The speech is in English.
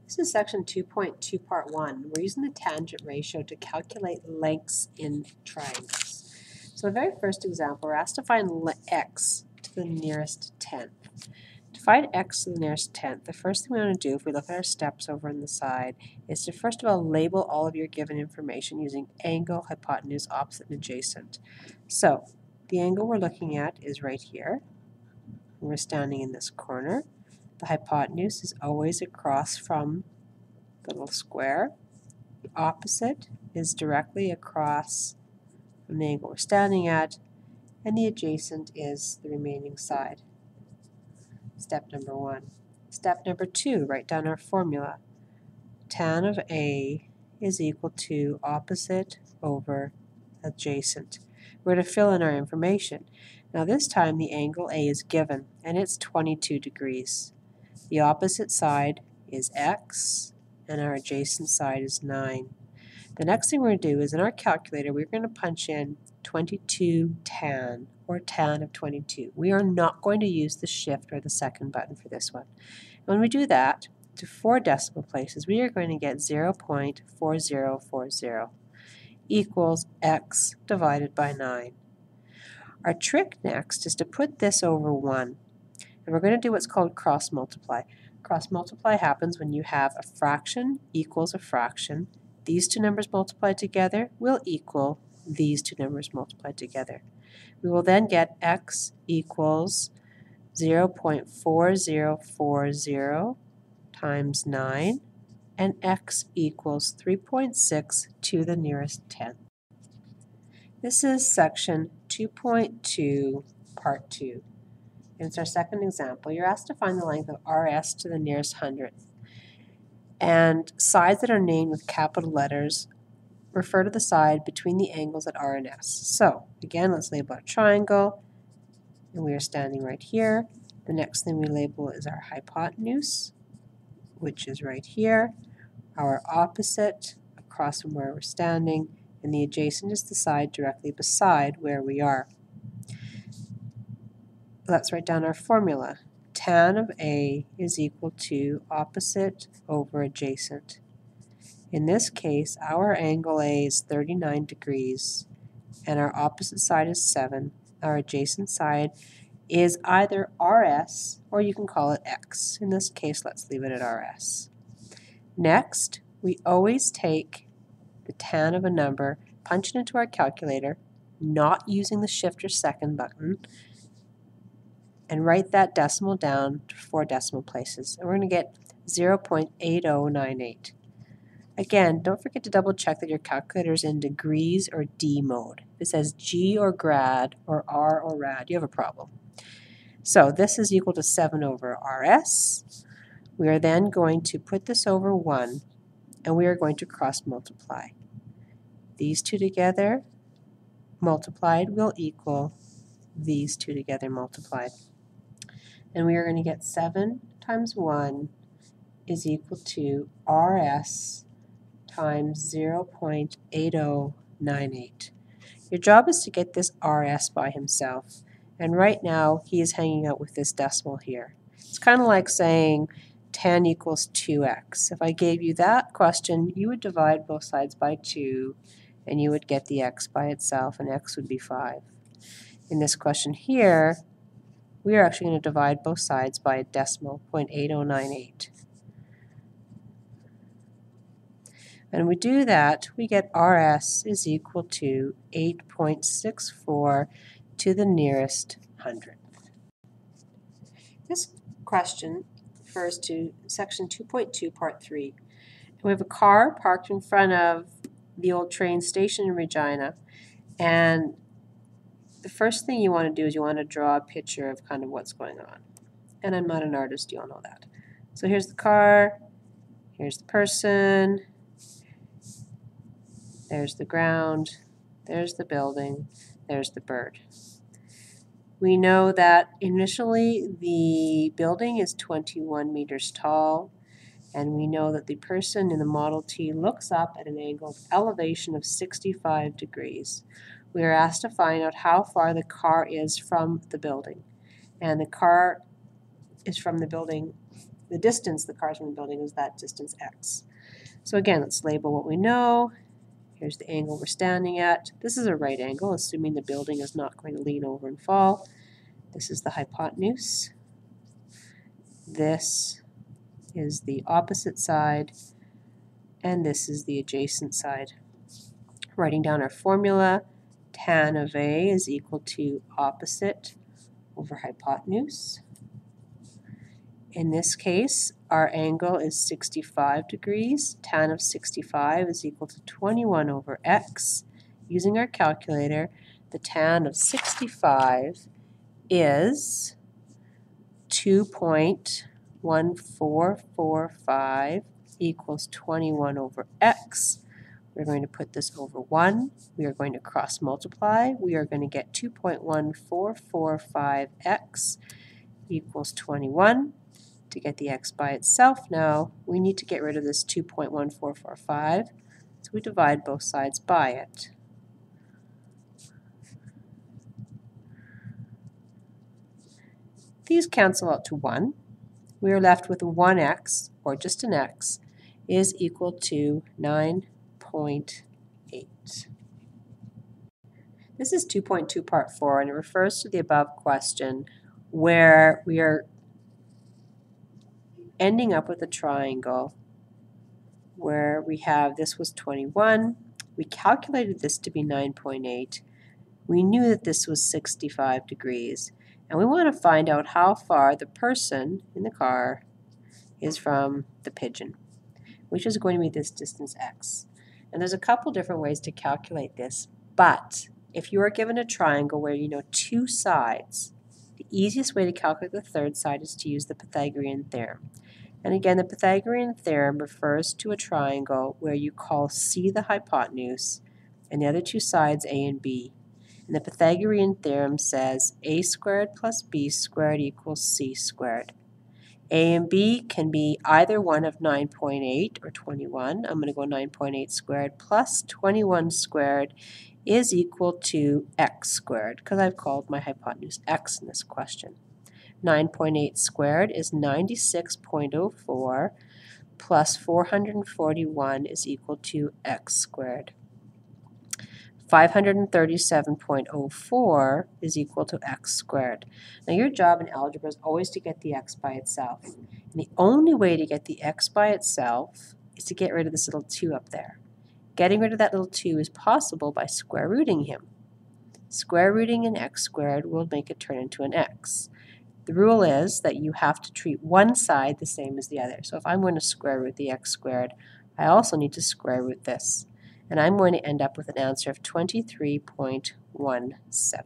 This is section 2.2 part 1. We're using the tangent ratio to calculate lengths in triangles. So the very first example, we're asked to find x to the nearest tenth. To find x to the nearest tenth, the first thing we want to do if we look at our steps over on the side is to first of all label all of your given information using angle, hypotenuse, opposite, and adjacent. So the angle we're looking at is right here. We're standing in this corner. The hypotenuse is always across from the little square. The opposite is directly across from the angle we're standing at, and the adjacent is the remaining side. Step number 1. Step number 2, write down our formula. Tan of A is equal to opposite over adjacent. We're going to fill in our information. Now this time the angle A is given, and it's 22 degrees. The opposite side is x, and our adjacent side is 9. The next thing we're going to do is in our calculator, we're going to punch in 22 tan, or tan of 22. We are not going to use the shift or the second button for this one. When we do that, to 4 decimal places, we are going to get 0.4040 equals x divided by 9. Our trick next is to put this over 1. And we're going to do what's called cross multiply. Cross multiply happens when you have a fraction equals a fraction. These two numbers multiplied together will equal these two numbers multiplied together. We will then get x equals 0.4040 times 9, and x equals 3.6 to the nearest tenth. This is section 2.2, part 2. And it's our second example. You're asked to find the length of RS to the nearest hundredth. And sides that are named with capital letters refer to the side between the angles at R and S. So, again, let's label our triangle. And we are standing right here. The next thing we label is our hypotenuse, which is right here. Our opposite, across from where we're standing. And the adjacent is the side directly beside where we are. Let's write down our formula. Tan of A is equal to opposite over adjacent. In this case, our angle A is 39 degrees, and our opposite side is 7. Our adjacent side is either RS, or you can call it X. In this case, let's leave it at RS. Next, we always take the tan of a number, punch it into our calculator, not using the shift or second button, and write that decimal down to 4 decimal places. And we're going to get 0.8098. Again, don't forget to double check that your calculator is in degrees or D mode. If it says G or grad or R or rad, you have a problem. So this is equal to 7 over RS. We are then going to put this over 1, and we are going to cross multiply. These two together multiplied will equal these two together multiplied. And we are going to get 7 times 1 is equal to RS times 0.8098. Your job is to get this RS by himself. And right now, he is hanging out with this decimal here. It's kind of like saying 10 equals 2x. If I gave you that question, you would divide both sides by 2, and you would get the x by itself, and x would be 5. In this question here, we are actually going to divide both sides by a decimal, 0.8098. And when we do that, we get RS is equal to 8.64 to the nearest hundredth. This question refers to section 2.2, part 3. We have a car parked in front of the old train station in Regina, and the first thing you want to do is you want to draw a picture of kind of what's going on. And I'm not an artist, you all know that. So here's the car, here's the person, there's the ground, there's the building, there's the bird. We know that initially the building is 21 meters tall, and we know that the person in the Model T looks up at an angle of elevation of 65 degrees. We are asked to find out how far the car is from the building. And the car is from the building the distance the car's from the building is that distance x. So again, let's label what we know. Here's the angle we're standing at. This is a right angle, assuming the building is not going to lean over and fall. This is the hypotenuse. This is the opposite side, and this is the adjacent side. Writing down our formula, tan of A is equal to opposite over hypotenuse. In this case, our angle is 65 degrees. Tan of 65 is equal to 21 over x. Using our calculator, the tan of 65 is 2.1445 equals 21 over x. We're going to put this over 1. We are going to cross multiply. We are going to get 2.1445x equals 21. To get the x by itself now, we need to get rid of this 2.1445. So we divide both sides by it. These cancel out to 1. We are left with 1x, or just an x, is equal to 9.8. This is 2.2 part 4, and it refers to the above question where we are ending up with a triangle where we have, this was 21, we calculated this to be 9.8, we knew that this was 65 degrees, and we want to find out how far the person in the car is from the pigeon, which is going to be this distance x. And there's a couple different ways to calculate this, but if you are given a triangle where you know two sides, the easiest way to calculate the third side is to use the Pythagorean theorem. And again, the Pythagorean theorem refers to a triangle where you call C the hypotenuse and the other two sides A and B. And the Pythagorean theorem says a squared plus b squared equals c squared. A and b can be either one of 9.8 or 21. I'm going to go 9.8 squared plus 21 squared is equal to x squared, because I've called my hypotenuse x in this question. 9.8 squared is 96.04 plus 441 is equal to x squared. 537.04 is equal to x squared. Now your job in algebra is always to get the x by itself. And the only way to get the x by itself is to get rid of this little 2 up there. Getting rid of that little 2 is possible by square rooting him. Square rooting an x squared will make it turn into an x. The rule is that you have to treat one side the same as the other. So if I'm going to square root the x squared, I also need to square root this. And I'm going to end up with an answer of 23.17.